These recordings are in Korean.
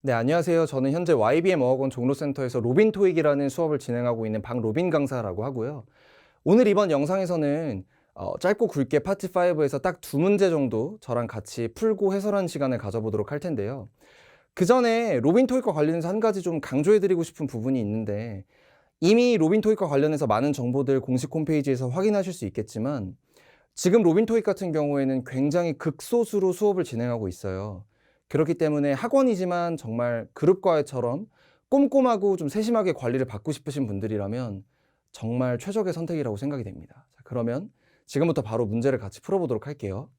네, 안녕하세요. 저는 현재 YBM 어학원 종로센터에서 로빈 토익이라는 수업을 진행하고 있는 박로빈 강사라고 하고요. 오늘 이번 영상에서는 짧고 굵게 파트 5에서 딱 2문제 정도 저랑 같이 풀고 해설하는 시간을 가져보도록 할 텐데요. 그 전에 로빈 토익과 관련해서 한 가지 좀 강조해드리고 싶은 부분이 있는데, 이미 로빈 토익과 관련해서 많은 정보들 공식 홈페이지에서 확인하실 수 있겠지만, 지금 로빈 토익 같은 경우에는 굉장히 극소수로 수업을 진행하고 있어요. 그렇기 때문에 학원이지만 정말 그룹 과외처럼 꼼꼼하고 좀 세심하게 관리를 받고 싶으신 분들이라면 정말 최적의 선택이라고 생각이 됩니다. 자, 그러면 지금부터 바로 문제를 같이 풀어보도록 할게요.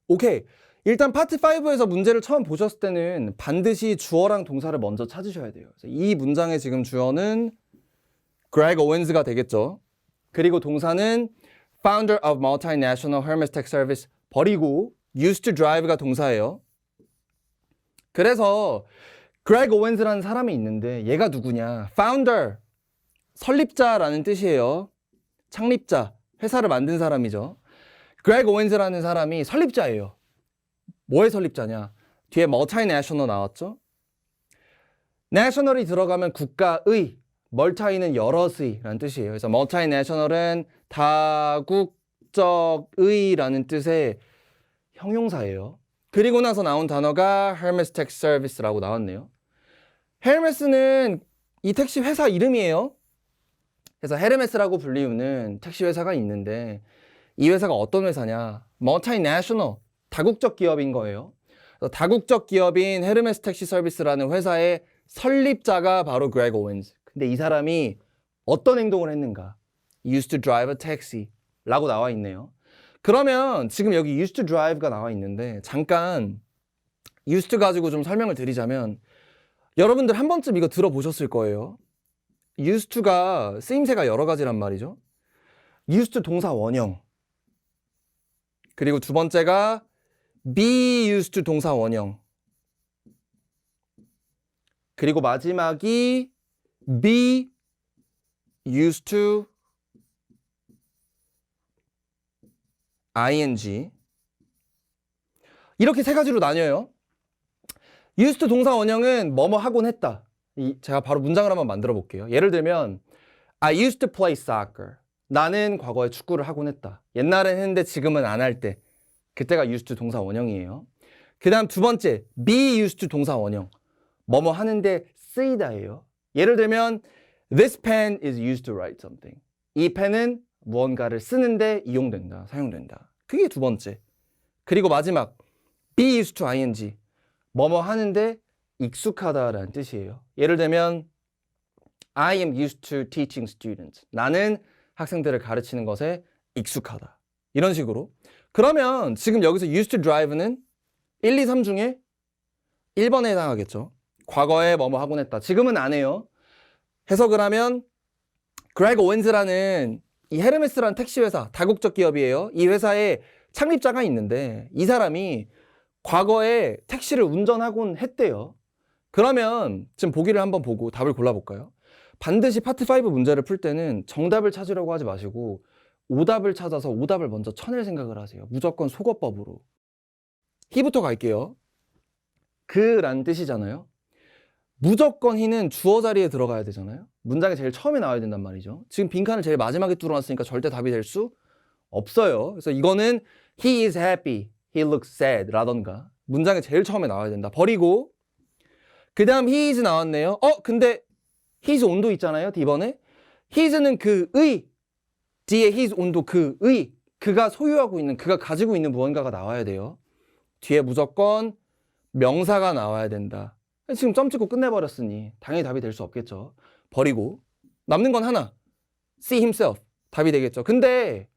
오케이. 일단 파트 5에서 문제를 처음 보셨을 때는 반드시 주어랑 동사를 먼저 찾으셔야 돼요. 이 문장의 지금 주어는 Greg Owens가 되겠죠. 그리고 동사는 Founder of Multinational Hermes Tech Service 버리고 used to drive가 동사예요. 그래서 Greg Owens라는 사람이 있는데 얘가 누구냐? Founder, 설립자라는 뜻이에요. 창립자, 회사를 만든 사람이죠. Greg Owens라는 사람이 설립자예요. 뭐의 설립자냐? 뒤에 multinational 나왔죠? national이 들어가면 국가의, multi는 여럿의 라는 뜻이에요. 그래서 multinational은 다국적의라는 뜻의 형용사예요. 그리고 나서 나온 단어가 Hermes Tech Service라고 나왔네요. 헤르메스는 이 택시 회사 이름이에요. 그래서 헤르메스라고 불리우는 택시 회사가 있는데 이 회사가 어떤 회사냐? Multinational, 다국적 기업인 거예요. 그래서 다국적 기업인 헤르메스 택시 서비스라는 회사의 설립자가 바로 Greg Owens. 근데 이 사람이 어떤 행동을 했는가? Used to drive a taxi 라고 나와 있네요. 그러면 지금 여기 used to drive가 나와 있는데 잠깐 used to 가지고 좀 설명을 드리자면 여러분들 한 번쯤 이거 들어보셨을 거예요. used to가 쓰임새가 여러 가지란 말이죠. used to 동사 원형, 그리고 두 번째가 be used to 동사 원형, 그리고 마지막이 be used to ing. 이렇게 세 가지로 나뉘어요. used to 동사 원형은 뭐뭐 하곤 했다. 제가 바로 문장을 한번 만들어 볼게요. 예를 들면 I used to play soccer. 나는 과거에 축구를 하곤 했다. 옛날엔 했는데 지금은 안 할 때. 그때가 used to 동사 원형이에요. 그 다음 두 번째 be used to 동사 원형. 뭐뭐 하는데 쓰이다예요. 예를 들면 This pen is used to write something. 이 펜은 무언가를 쓰는데 이용된다, 사용된다. 그게 두 번째. 그리고 마지막 be used to ing. 뭐뭐 하는데 익숙하다라는 뜻이에요. 예를 들면 I am used to teaching students. 나는 학생들을 가르치는 것에 익숙하다. 이런 식으로. 그러면 지금 여기서 used to drive는 1, 2, 3 중에 1번에 해당하겠죠. 과거에 뭐뭐 하곤 했다. 지금은 안 해요. 해석을 하면 Greg Owens라는 이 헤르메스라는 택시 회사, 다국적 기업이에요. 이 회사에 창립자가 있는데 이 사람이 과거에 택시를 운전하곤 했대요. 그러면 지금 보기를 한번 보고 답을 골라볼까요? 반드시 파트 5 문제를 풀 때는 정답을 찾으려고 하지 마시고 오답을 찾아서 오답을 먼저 쳐낼 생각을 하세요. 무조건 속어법으로. he부터 갈게요. 그란 뜻이잖아요. 무조건 he는 주어 자리에 들어가야 되잖아요. 문장이 제일 처음에 나와야 된단 말이죠. 지금 빈칸을 제일 마지막에 뚫어놨으니까 절대 답이 될 수 없어요. 그래서 이거는 he is happy, he looks sad 라던가 문장이 제일 처음에 나와야 된다. 버리고 그 다음 he is 나왔네요. 근데 his 온도 있잖아요. D번에 his는 그의, 뒤에 his 온도 그의, 그가 소유하고 있는, 그가 가지고 있는 무언가가 나와야 돼요. 뒤에 무조건 명사가 나와야 된다. 지금 점 찍고 끝내버렸으니 당연히 답이 될 수 없겠죠. 버리고 남는 건 하나, see himself 답이 되겠죠. 근데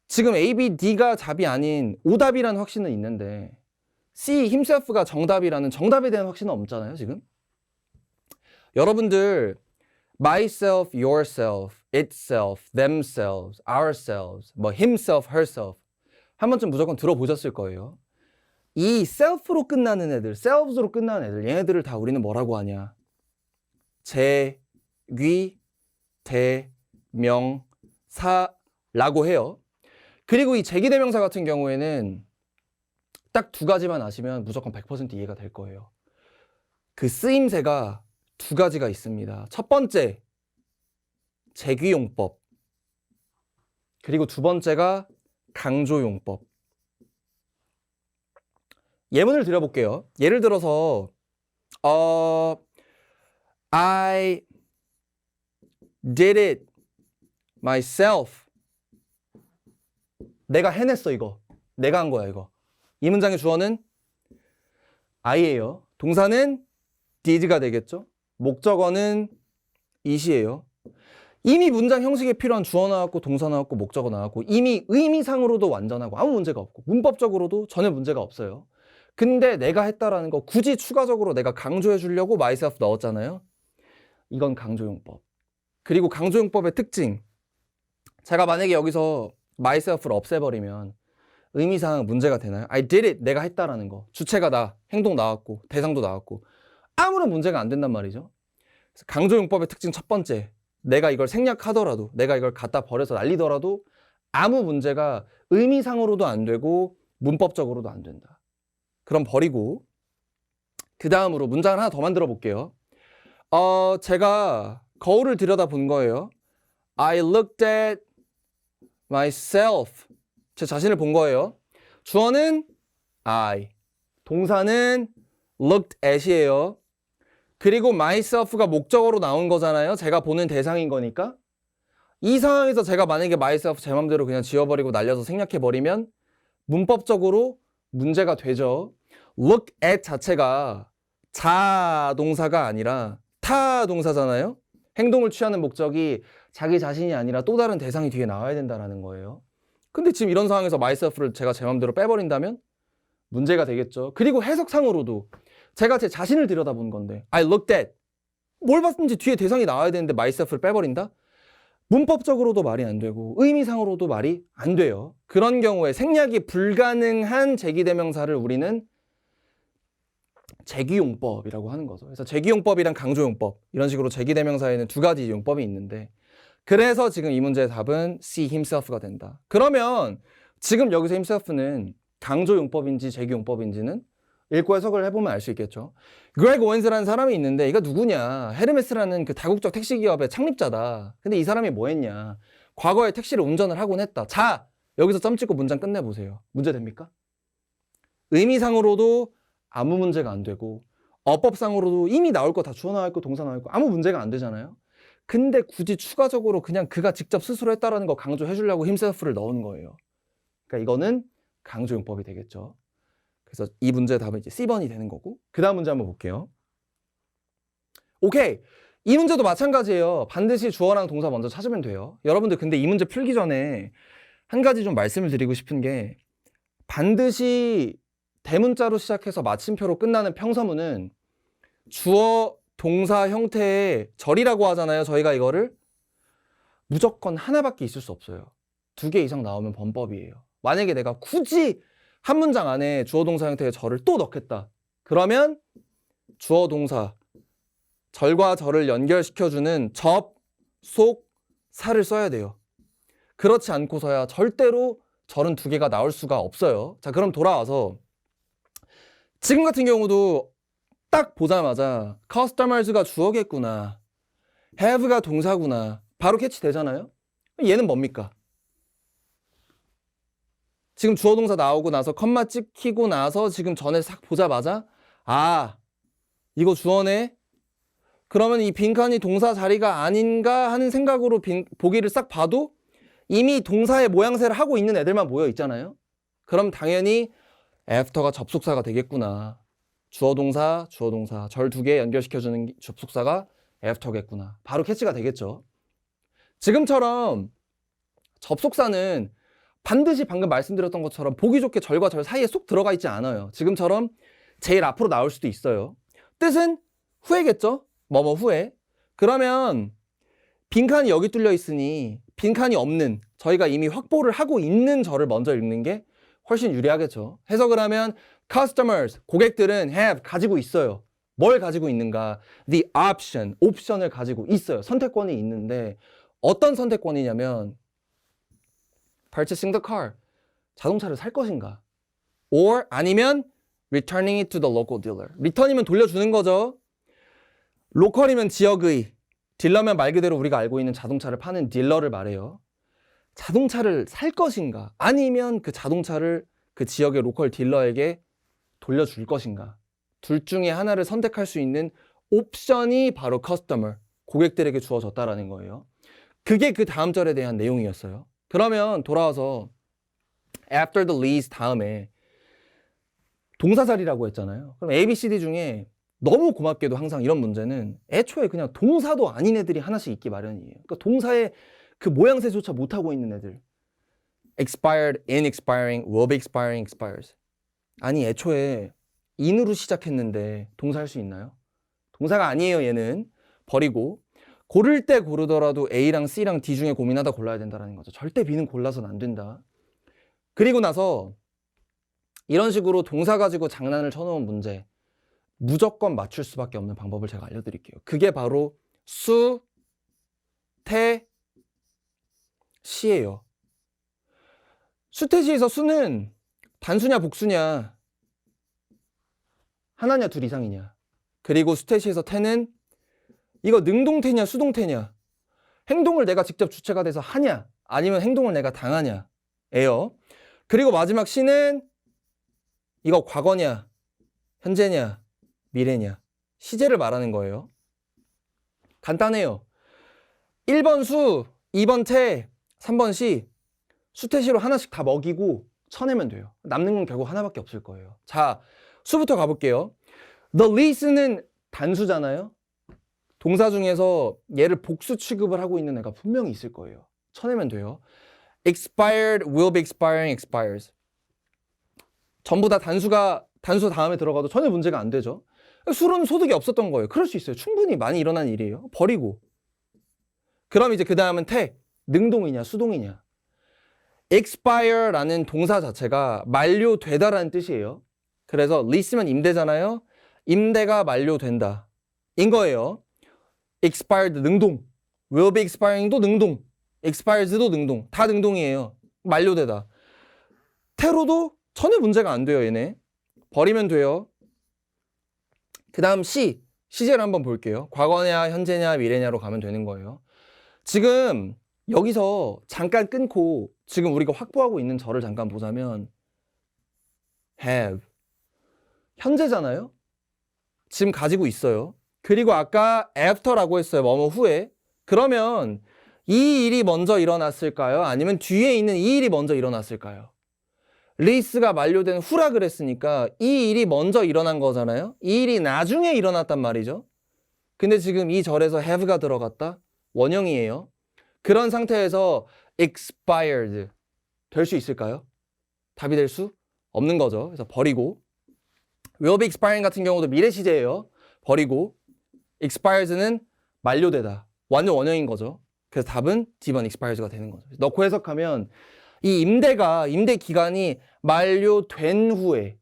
지금 A, B, D가 답이 아닌 오답이라는 확신은 있는데 see himself가 정답이라는 정답에 대한 확신은 없잖아요. 지금 여러분들 myself, yourself, itself, themselves, ourselves, 뭐 himself, herself 한 번쯤 무조건 들어보셨을 거예요. 이 self로 끝나는 애들, selves로 끝나는 애들, 얘네들을 다 우리는 뭐라고 하냐? 제귀, 대명사라고 해요. 그리고 이 제기대명사 같은 경우에는 딱 두 가지만 아시면 무조건 100% 이해가 될 거예요. 그 쓰임새가 두 가지가 있습니다. 첫 번째, 재귀용법. 그리고 두 번째가 강조용법. 예문을 드려볼게요. 예를 들어서 I did it myself. 내가 해냈어 이거. 내가 한 거야 이거. 이 문장의 주어는 I예요. 동사는 did가 되겠죠. 목적어는 it이에요. 이미 문장 형식에 필요한 주어 나왔고 동사 나왔고 목적어 나왔고 이미 의미상으로도 완전하고 아무 문제가 없고 문법적으로도 전혀 문제가 없어요. 근데 내가 했다라는 거 굳이 추가적으로 내가 강조해 주려고 myself 넣었잖아요. 이건 강조용법. 그리고 강조용법의 특징. 제가 만약에 여기서 myself를 없애버리면 의미상 문제가 되나요? I did it. 내가 했다라는 거. 주체가 나. 행동 나왔고 대상도 나왔고 아무런 문제가 안 된단 말이죠. 그래서 강조용법의 특징 첫 번째. 내가 이걸 생략하더라도 내가 이걸 갖다 버려서 날리더라도 아무 문제가 의미상으로도 안 되고 문법적으로도 안 된다. 그럼 버리고 그 다음으로 문장을 하나 더 만들어 볼게요. 제가 거울을 들여다본 거예요. I looked at myself. 제 자신을 본 거예요. 주어는 I, 동사는 looked at이에요. 그리고 myself가 목적어로 나온 거잖아요. 제가 보는 대상인 거니까. 이 상황에서 제가 만약에 myself 제 맘대로 그냥 지워버리고 날려서 생략해버리면 문법적으로 문제가 되죠. look at 자체가 자동사가 아니라 타동사잖아요. 행동을 취하는 목적이 자기 자신이 아니라 또 다른 대상이 뒤에 나와야 된다는 거예요. 근데 지금 이런 상황에서 myself를 제가 제 맘대로 빼버린다면 문제가 되겠죠. 그리고 해석상으로도 제가 제 자신을 들여다본 건데 I looked at 뭘 봤든지 뒤에 대상이 나와야 되는데 myself를 빼버린다? 문법적으로도 말이 안 되고 의미상으로도 말이 안 돼요. 그런 경우에 생략이 불가능한 제기대명사를 우리는 재기용법이라고 하는 거죠. 그래서 재기용법이랑 강조용법 이런 식으로 제기대명사에는 두 가지 용법이 있는데 그래서 지금 이 문제의 답은 C, himself가 된다. 그러면 지금 여기서 himself는 강조용법인지 재기용법인지는 읽고 해석을 해보면 알 수 있겠죠. 그레그 오웬스라는 사람이 있는데 이가 누구냐. 헤르메스라는 그 다국적 택시기업의 창립자다. 근데 이 사람이 뭐 했냐. 과거에 택시를 운전을 하곤 했다. 자, 여기서 점 찍고 문장 끝내보세요. 문제 됩니까? 의미상으로도 아무 문제가 안 되고 어법상으로도 이미 나올 거 다 주어 나와 있고 동사 나와 있고 아무 문제가 안 되잖아요. 근데 굳이 추가적으로 그냥 그가 직접 스스로 했다라는 거 강조해 주려고 himself를 넣은 거예요. 그러니까 이거는 강조용법이 되겠죠. 그래서 이 문제의 답은 이제 C번이 되는 거고 그 다음 문제 한번 볼게요. 오케이. 이 문제도 마찬가지예요. 반드시 주어랑 동사 먼저 찾으면 돼요. 여러분들 근데 이 문제 풀기 전에 한 가지 좀 말씀을 드리고 싶은 게 반드시 대문자로 시작해서 마침표로 끝나는 평서문은 주어, 동사 형태의 절이라고 하잖아요. 저희가 이거를 무조건 하나밖에 있을 수 없어요. 2개 이상 나오면 범법이에요. 만약에 내가 굳이 한 문장 안에 주어, 동사 형태의 절을 또 넣겠다. 그러면 주어, 동사, 절과 절을 연결시켜주는 접, 속, 사를 써야 돼요. 그렇지 않고서야 절대로 절은 2개가 나올 수가 없어요. 자, 그럼 돌아와서 지금 같은 경우도 딱 보자마자 customers가 주어겠구나, have가 동사구나 바로 캐치되잖아요. 얘는 뭡니까? 지금 주어 동사 나오고 나서 컴마 찍히고 나서 지금 전에 싹 보자마자 아, 이거 주어네? 그러면 이 빈칸이 동사 자리가 아닌가 하는 생각으로 보기를 싹 봐도 이미 동사의 모양새를 하고 있는 애들만 모여 있잖아요. 그럼 당연히 after가 접속사가 되겠구나. 주어 동사, 절 2개 연결시켜주는 접속사가 after겠구나. 바로 캐치가 되겠죠. 지금처럼 접속사는 반드시 방금 말씀드렸던 것처럼 보기 좋게 절과 절 사이에 쏙 들어가 있지 않아요. 지금처럼 제일 앞으로 나올 수도 있어요. 뜻은 후에겠죠? 뭐뭐 후에. 그러면 빈칸이 여기 뚫려 있으니 빈칸이 없는, 저희가 이미 확보를 하고 있는 절을 먼저 읽는 게 훨씬 유리하겠죠. 해석을 하면 customers, 고객들은 have, 가지고 있어요. 뭘 가지고 있는가? The option, 옵션을 가지고 있어요. 선택권이 있는데 어떤 선택권이냐면 purchasing the car, 자동차를 살 것인가? or 아니면 returning it to the local dealer. return이면 돌려주는 거죠. 로컬이면 지역의, 딜러면 말 그대로 우리가 알고 있는 자동차를 파는 딜러를 말해요. 자동차를 살 것인가 아니면 그 자동차를 그 지역의 로컬 딜러에게 돌려줄 것인가. 둘 중에 하나를 선택할 수 있는 옵션이 바로 customer, 고객들에게 주어졌다라는 거예요. 그게 그 다음 절에 대한 내용이었어요. 그러면 돌아와서 after the lease 다음에 동사자리라고 했잖아요. 그럼 A, B, C, D 중에 너무 고맙게도 항상 이런 문제는 애초에 그냥 동사도 아닌 애들이 하나씩 있기 마련이에요. 그러니까 동사의 그 모양새조차 못하고 있는 애들. expired, in expiring, will be expiring, expires. 아니 애초에 in으로 시작했는데 동사 할 수 있나요? 동사가 아니에요. 얘는 버리고 고를 때 고르더라도 A랑 C랑 D 중에 고민하다 골라야 된다는 거죠. 절대 B는 골라서는 안 된다. 그리고 나서 이런 식으로 동사 가지고 장난을 쳐놓은 문제 무조건 맞출 수밖에 없는 방법을 제가 알려드릴게요. 그게 바로 수, 태, 시예요. 수태시에서 수는 단수냐 복수냐, 하나냐 둘 이상이냐. 그리고 수태시에서 태는 이거 능동태냐 수동태냐, 행동을 내가 직접 주체가 돼서 하냐 아니면 행동을 내가 당하냐 예요. 그리고 마지막 시는 이거 과거냐 현재냐 미래냐, 시제를 말하는 거예요. 간단해요. 1번 수, 2번 태, 3번 시, 수태시로 하나씩 다 먹이고 쳐내면 돼요. 남는 건 결국 하나밖에 없을 거예요. 자, 수부터 가볼게요. The lease는 단수잖아요. 동사 중에서 얘를 복수 취급을 하고 있는 애가 분명히 있을 거예요. 쳐내면 돼요. expired, will be expiring, expires. 전부 다 단수 다음에 들어가도 전혀 문제가 안 되죠. 술은 소득이 없었던 거예요. 그럴 수 있어요. 충분히 많이 일어난 일이에요. 버리고. 그럼 이제 그 다음은 태, 능동이냐 수동이냐. expire라는 동사 자체가 만료되다라는 뜻이에요. 그래서 lease면 임대잖아요. 임대가 만료된다 인 거예요. expired 능동, will be expiring도 능동, expires도 능동, 다 능동이에요. 만료되다. 태로도 전혀 문제가 안 돼요. 얘네 버리면 돼요. 그 다음 시제를 한번 볼게요. 과거냐 현재냐 미래냐로 가면 되는 거예요. 지금 여기서 잠깐 끊고 지금 우리가 확보하고 있는 절을 잠깐 보자면 have 현재잖아요. 지금 가지고 있어요. 그리고 아까 after라고 했어요. 뭐뭐 후에. 그러면 이 일이 먼저 일어났을까요? 아니면 뒤에 있는 이 일이 먼저 일어났을까요? 리스가 만료된 후라 그랬으니까 이 일이 먼저 일어난 거잖아요. 이 일이 나중에 일어났단 말이죠. 근데 지금 이 절에서 have가 들어갔다? 원형이에요. 그런 상태에서 expired 될 수 있을까요? 답이 될 수 없는 거죠. 그래서 버리고 will be expiring 같은 경우도 미래 시제예요. 버리고 expired는 만료되다. 완전 원형인 거죠. 그래서 답은 D번 expired가 되는 거죠. 넣고 해석하면 이 임대 기간이 만료된 후에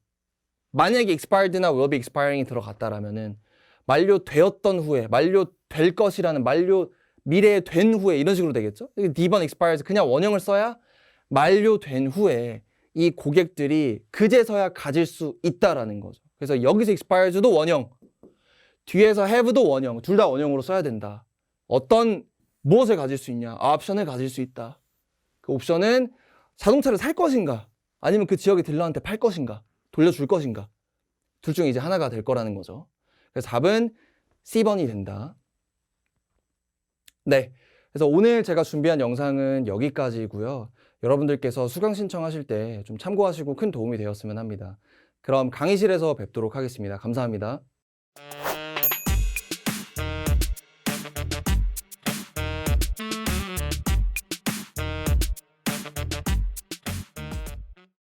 만약에 expired나 will be expiring이 들어갔다라면은 만료되었던 후에 만료될 것이라는 미래에 된 후에 이런 식으로 되겠죠. D번 expired 그냥 원형을 써야 만료된 후에 이 고객들이 그제서야 가질 수 있다라는 거죠. 그래서 여기서 expired도 원형, 뒤에서 have도 원형, 둘 다 원형으로 써야 된다. 무엇을 가질 수 있냐? 옵션을 가질 수 있다. 그 옵션은 자동차를 살 것인가 아니면 그 지역의 딜러한테 팔 것인가 돌려줄 것인가 둘 중에 이제 하나가 될 거라는 거죠. 그래서 답은 C번이 된다. 네, 그래서 오늘 제가 준비한 영상은 여기까지고요. 여러분들께서 수강 신청하실 때 좀 참고하시고 큰 도움이 되었으면 합니다. 그럼 강의실에서 뵙도록 하겠습니다. 감사합니다.